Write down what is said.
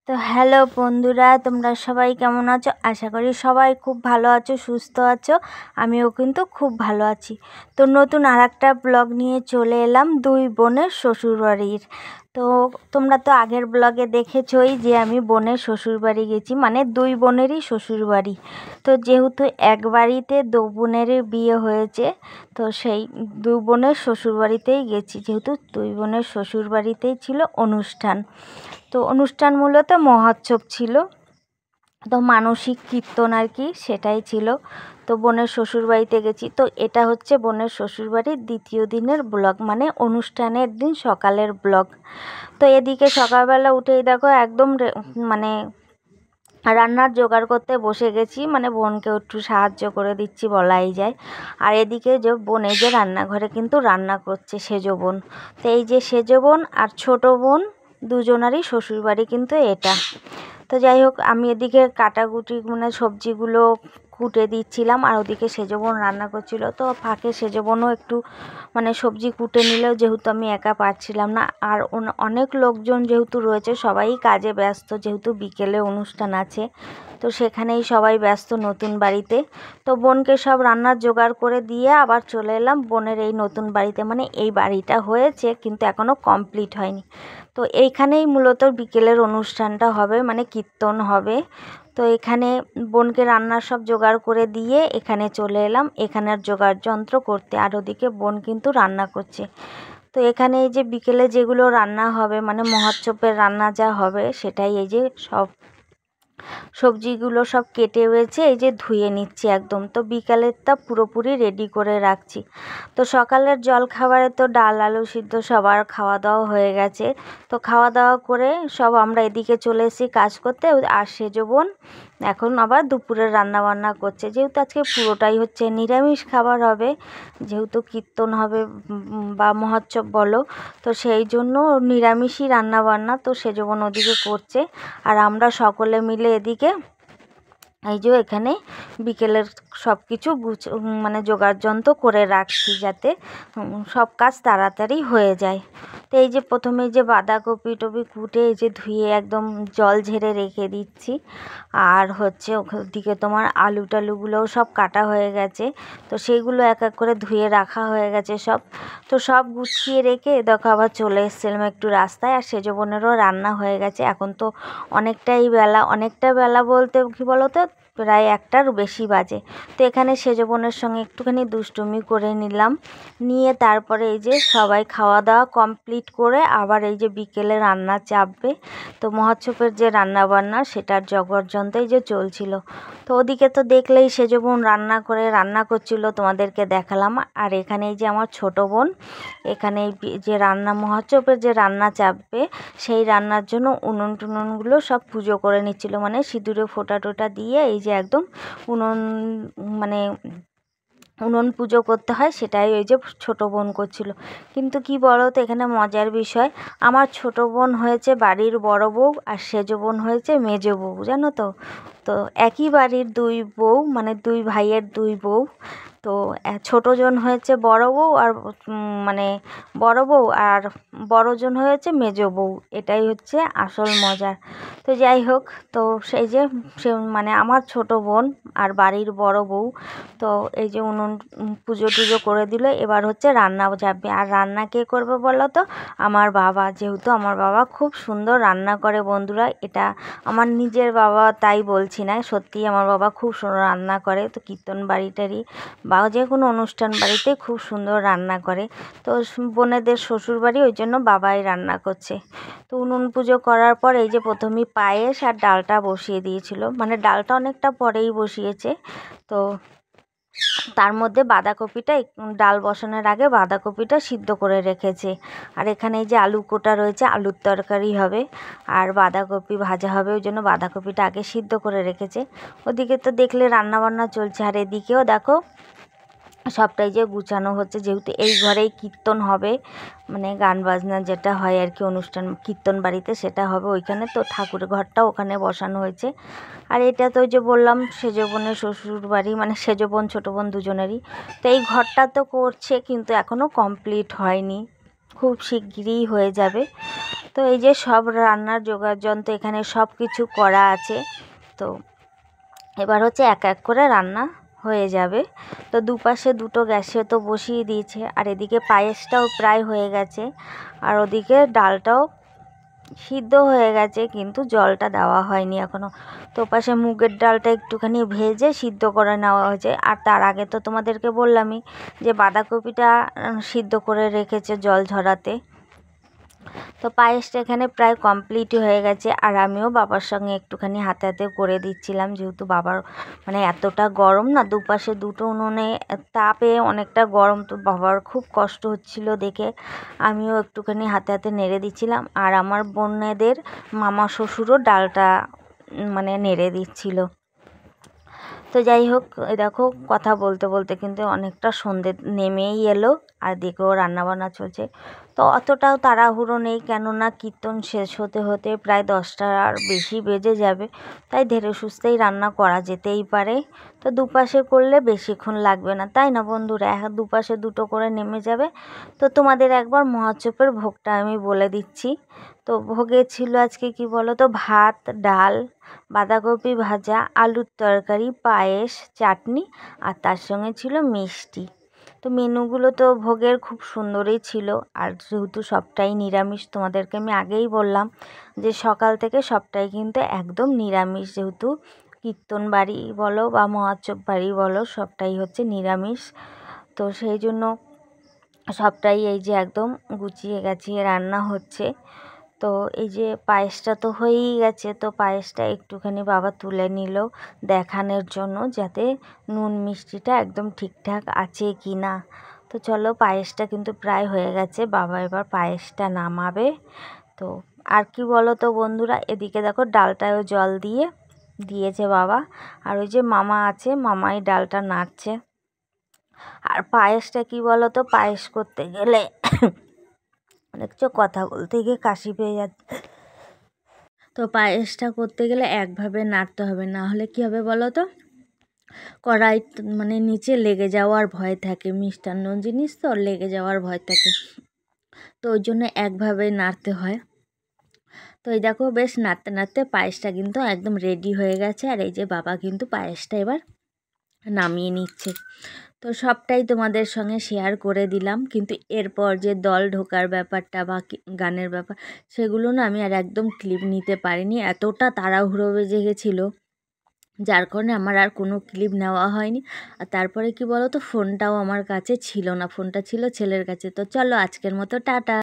তো হ্যালো বন্ধুরা, তোমরা সবাই কেমন আছো? আশা করি সবাই খুব ভালো আছো, সুস্থ আছো। আমিও কিন্তু খুব ভালো আছি। তো নতুন আরেকটা ব্লগ নিয়ে চলে এলাম দুই বোনের শ্বশুরবাড়ির। তো তোমরা তো আগের ব্লগে দেখেছোই যে আমি বোনের শ্বশুরবাড়ি গেছি, মানে দুই বোনেরই শ্বশুরবাড়ি। তো যেহেতু এক বাড়িতে দু বোনেরই বিয়ে হয়েছে, তো সেই দুই বোনের শ্বশুরবাড়িতেই গেছি, যেহেতু দুই বোনের শ্বশুরবাড়িতেই ছিল অনুষ্ঠান। তো অনুষ্ঠান মূলত মহোৎসব ছিল, তো মানসিক কীর্তন আর কি, সেটাই ছিল। তো বোনের শ্বশুরবাড়িতে গেছি। তো এটা হচ্ছে বোনের শ্বশুরবাড়ির দ্বিতীয় দিনের ব্লগ, মানে অনুষ্ঠানের দিন সকালের ব্লগ। তো এদিকে সকালবেলা উঠেই দেখো একদম মানে রান্নার জোগাড় করতে বসে গেছি, মানে বোনকে একটু সাহায্য করে দিচ্ছি বলাই যায়। আর এদিকে যে বোন এই যে রান্নাঘরে কিন্তু রান্না করছে, সেজো বোন। তো এই যে সেজো বোন আর ছোট বোন দুজনারই শ্বশুরবাড়ি কিন্তু এটা। তো যাই হোক, আমি এদিকে কাটাকুটি মানে সবজিগুলো কুটে দিচ্ছিলাম, আর ওদিকে সেজো বোন রান্না করছিল। তো ফাঁকে সেজো বোনও একটু মানে সবজি কুটে নিলেও, যেহেতু আমি একা পারছিলাম না। আর অনেক লোকজন যেহেতু রয়েছে, সবাই কাজে ব্যস্ত, যেহেতু বিকেলে অনুষ্ঠান আছে, তো সেখানেই সবাই ব্যস্ত নতুন বাড়িতে। তো বোনকে সব রান্নার জোগাড় করে দিয়ে আবার চলে এলাম বোনের এই নতুন বাড়িতে। মানে এই বাড়িটা হয়েছে কিন্তু এখনও কমপ্লিট হয়নি। তো এইখানেই মূলত বিকেলের অনুষ্ঠানটা হবে, মানে কীর্তন হবে। তো এখানে বোনকে রান্নার সব জোগাড় করে দিয়ে এখানে চলে এলাম এখানের জোগাড় যন্ত্র করতে। আর ওদিকে বোন কিন্তু রান্না করছে। তো এখানে এই যে বিকেলে যেগুলো রান্না হবে, মানে মহোৎসবের রান্না যা হবে, সেটাই এই যে সব সবজিগুলো সব কেটে রয়েছে, এই যে ধুয়ে নিচ্ছি একদম। তো বিকালেরটা পুরোপুরি রেডি করে রাখছি। তো সকালের জল খাবারে তো ডাল আলু সিদ্ধ সবার খাওয়া দাওয়া হয়ে গেছে। তো খাওয়া দাওয়া করে সব আমরা এদিকে চলে এসেছি কাজ করতে। আর সেজো বোন এখন আবার দুপুরের রান্না বান্না করছে, যেহেতু আজকে পুরোটাই হচ্ছে নিরামিষ খাবার হবে, যেহেতু কীর্তন হবে বা মহোৎসব বলো, তো সেই জন্য নিরামিষই রান্না বান্না। তো সেজো বোন ওদিকে করছে, আর আমরা সকলে মিলে এদিকে এই যে এখানে বিকেলের সব কিছু মানে জোগাড়যন্ত্র করে রাখছি, যাতে সব কাজ তাড়াতাড়ি হয়ে যায়। তো এই যে প্রথমে যে বাঁধাকপি টপি কুটে এই যে ধুয়ে একদম জল ঝেড়ে রেখে দিচ্ছি। আর হচ্ছে ওদিকে তোমার আলু টালুগুলোও সব কাটা হয়ে গেছে, তো সেইগুলো এক এক করে ধুয়ে রাখা হয়ে গেছে সব। তো সব গুছিয়ে রেখে দেখো আবার চলে এসেছিলাম একটু রাস্তায়। আর সেজো বোনেরও রান্না হয়ে গেছে। এখন তো অনেকটা বেলা বলতে কী বলো তো, প্রায় 1টার বেশি বাজে। তো এখানে সেজো বোনের সঙ্গে একটুখানি দুষ্টুমি করে নিলাম, নিয়ে তারপরে এই যে সবাই খাওয়া দাওয়া কমপ্লিট করে আবার এই যে বিকেলে রান্না চাপবে। তো মহোৎসবের যে রান্না বান্না সেটার জগরযন্ত্র এই যে চলছিল। তো ওদিকে তো দেখলেই সেজো বোন রান্না করছিল, তোমাদেরকে দেখালাম। আর এখানে এই যে আমার ছোট বোন এখানে যে রান্না মহোৎসবের যে রান্না চাপবে, সেই রান্নার জন্য উনুন টুনুনগুলো সব পুজো করে নিচ্ছিল, মানে সিঁদুরে ফোঁটা টোটা দিয়ে এই যে একদম উনুন মানে উনুন পুজো করতে হয়, সেটাই ওই যে ছোট বোন করছিল। কিন্তু কি বলো তো, এখানে মজার বিষয়, আমার ছোট বোন হয়েছে বাড়ির বড় বউ, আর সেজো বোন হয়েছে মেজো বউ, জানো তো। তো একই বাড়ির দুই বউ, মানে দুই ভাইয়ের দুই বউ। তো ছোটোজন হয়েছে বড় বউ, আর মানে বড় বউ, আর বড়জন হয়েছে মেজো বউ। এটাই হচ্ছে আসল মজার। তো যাই হোক, তো সেই যে মানে আমার ছোট বোন আর বাড়ির বড় বউ, তো এই যে উনুন পুজো টুজো করে দিল। এবার হচ্ছে রান্না যাবে। আর রান্না কে করবে বলো তো? আমার বাবা, যেহেতু আমার বাবা খুব সুন্দর রান্না করে বন্ধুরা। এটা আমার নিজের বাবা তাই বলছি না, সত্যিই আমার বাবা খুব সুন্দর রান্না করে। তো কীর্তন বাড়িটারই বা যে কোনো অনুষ্ঠান বাড়িতে খুব সুন্দর রান্না করে। তো বোনেদের শ্বশুরবাড়ি, ওই জন্য বাবাই রান্না করছে। তো উনুন পুজো করার পর এই যে প্রথমেই পায়েস আর ডালটা বসিয়ে দিয়েছিল, মানে ডালটা অনেকটা পরেই বসিয়েছে। তো তার মধ্যে বাঁধাকপিটা ডাল বসানোর আগে বাঁধাকপিটা সিদ্ধ করে রেখেছে। আর এখানে এই যে আলু কোটা রয়েছে, আলুর তরকারি হবে আর বাঁধাকপি ভাজা হবে, ওই জন্য বাঁধাকপিটা আগে সিদ্ধ করে রেখেছে। ওদিকে তো দেখলে রান্না বান্না চলছে, আর এদিকেও দেখো সবটাই যে গুছানো হচ্ছে, যেহেতু এই ঘরেই কীর্তন হবে, মানে গান বাজনা যেটা হয় আর কি অনুষ্ঠান কীর্তন বাড়িতে, সেটা হবে ওইখানে। তো ঠাকুরের ঘরটা ওখানে বসানো হয়েছে। আর এটা তো ওই যে বললাম সেজো বোনের শ্বশুর বাড়ি, মানে সেজো বোন ছোটো বোন দুজনেরই। তো এই ঘরটা তো করছে কিন্তু এখনও কমপ্লিট হয়নি, খুব শিগগিরই হয়ে যাবে। তো এই যে সব রান্নার জোগাড় যন্ত্র এখানে সব কিছু করা আছে। তো এবার হচ্ছে এক এক করে রান্না হয়ে যাবে। তো দুপাশে দুটো গ্যাসে তো বসিয়ে দিয়েছে, আর এদিকে পায়েসটাও প্রায় হয়ে গেছে, আর ওদিকে ডালটাও সিদ্ধ হয়ে গেছে, কিন্তু জলটা দেওয়া হয়নি এখনও। তো পাশে মুগের ডালটা একটুখানি ভেজে সিদ্ধ করে নেওয়া হয়েছে। আর তার আগে তো তোমাদেরকে বললামই যে বাঁধাকপিটা সিদ্ধ করে রেখেছে জল ঝরাতে। তো পায়েসটা এখানে প্রায় কমপ্লিটই হয়ে গেছে, আর আমিও বাবার সঙ্গে একটুখানি হাতে হাতে করে দিচ্ছিলাম, যেহেতু বাবার মানে এতটা গরম না, দুপাশে দুটো উনুনে তাপে অনেকটা গরম, তো বাবার খুব কষ্ট হচ্ছিল দেখে আমিও একটুখানি হাতে হাতে নেড়ে দিচ্ছিলাম। আর আমার বোনেদের মামা শ্বশুরও ডালটা মানে নেড়ে দিচ্ছিল। তো যাই হোক, দেখো কথা বলতে বলতে কিন্তু অনেকটা সন্ধে নেমেই এলো, আর দিকেও রান্নাবান্না চলছে। তো অতটাও তাড়াহুড়ো নেই, কেননা কীর্তন শেষ হতে হতে প্রায় 10টার বেশি বেজে যাবে, তাই ধীরে সুস্থেই রান্না করা যেতেই পারে। তো দুপাশে করলে বেশিক্ষণ লাগবে না, তাই না বন্ধুরা? দুপাশে দুটো করে নেমে যাবে। তো তোমাদের একবার মহাচপের ভোগটা আমি বলে দিচ্ছি। তো ভোগে ছিল আজকে কি বলো তো, ভাত, ডাল, বাঁধাকপি ভাজা, আলুর তরকারি, পায়েস, চাটনি, আর তার সঙ্গে ছিল মিষ্টি। তো মেনুগুলো তো ভোগের খুব সুন্দরই ছিল, আর যেহেতু সবটাই নিরামিষ, তোমাদেরকে আমি আগেই বললাম যে সকাল থেকে সবটাই কিন্তু একদম নিরামিষ, যেহেতু কীর্তন বাড়ি বলো বা মহাচপ বাড়ি বলো, সবটাই হচ্ছে নিরামিষ। তো সেই জন্য সবটাই এই যে একদম গুছিয়ে গাছিয়ে রান্না হচ্ছে। তো এই যে পায়েসটা তো হয়েই গেছে, তো পায়েসটা একটুখানি বাবা তুলে নিল দেখানোর জন্য, যাতে নুন মিষ্টিটা একদম ঠিকঠাক আছে কি না। তো চলো, পায়েসটা কিন্তু প্রায় হয়ে গেছে, বাবা এবার পায়েসটা নামাবে। তো আর কি বলো তো বন্ধুরা, এদিকে দেখো ডালটায়ও জল দিয়েছে বাবা, আর ওই যে মামা আছে, মামাই ডালটা নাড়ছে। আর পায়েসটা কি বলো তো, পায়েস করতে গেলে দেখছো কথা বলতে গিয়ে কাশি পেয়ে যাচ্ছে। তো পায়েসটা করতে গেলে একভাবে নাড়তে হবে, না হলে কী হবে বলো তো, কড়াই মানে নিচে লেগে যাওয়ার ভয় থাকে, মিষ্টান্ন জিনিস তো লেগে যাওয়ার ভয় থাকে, তো ওই জন্য একভাবেই নাড়তে হয়। তো এই দেখো বেশ নাড়তে নাড়তে পায়েসটা কিন্তু একদম রেডি হয়ে গেছে, আর এই যে বাবা কিন্তু পায়েসটা এবার নামিয়ে নিচ্ছে। তো সবটাই তোমাদের সঙ্গে শেয়ার করে দিলাম, কিন্তু এরপর যে দল ঢোকার ব্যাপারটা বা গানের ব্যাপার, সেগুলো না আমি আর একদম ক্লিপ নিতে পারিনি, এতটা তাড়াহুড়ো বেজে গেছিলো, যার কারণে আমার আর কোনো ক্লিপ নেওয়া হয়নি। আর তারপরে কি বলো তো, ফোনটাও আমার কাছে ছিল না, ফোনটা ছিল ছেলের কাছে। তো চলো আজকের মতো টাটা।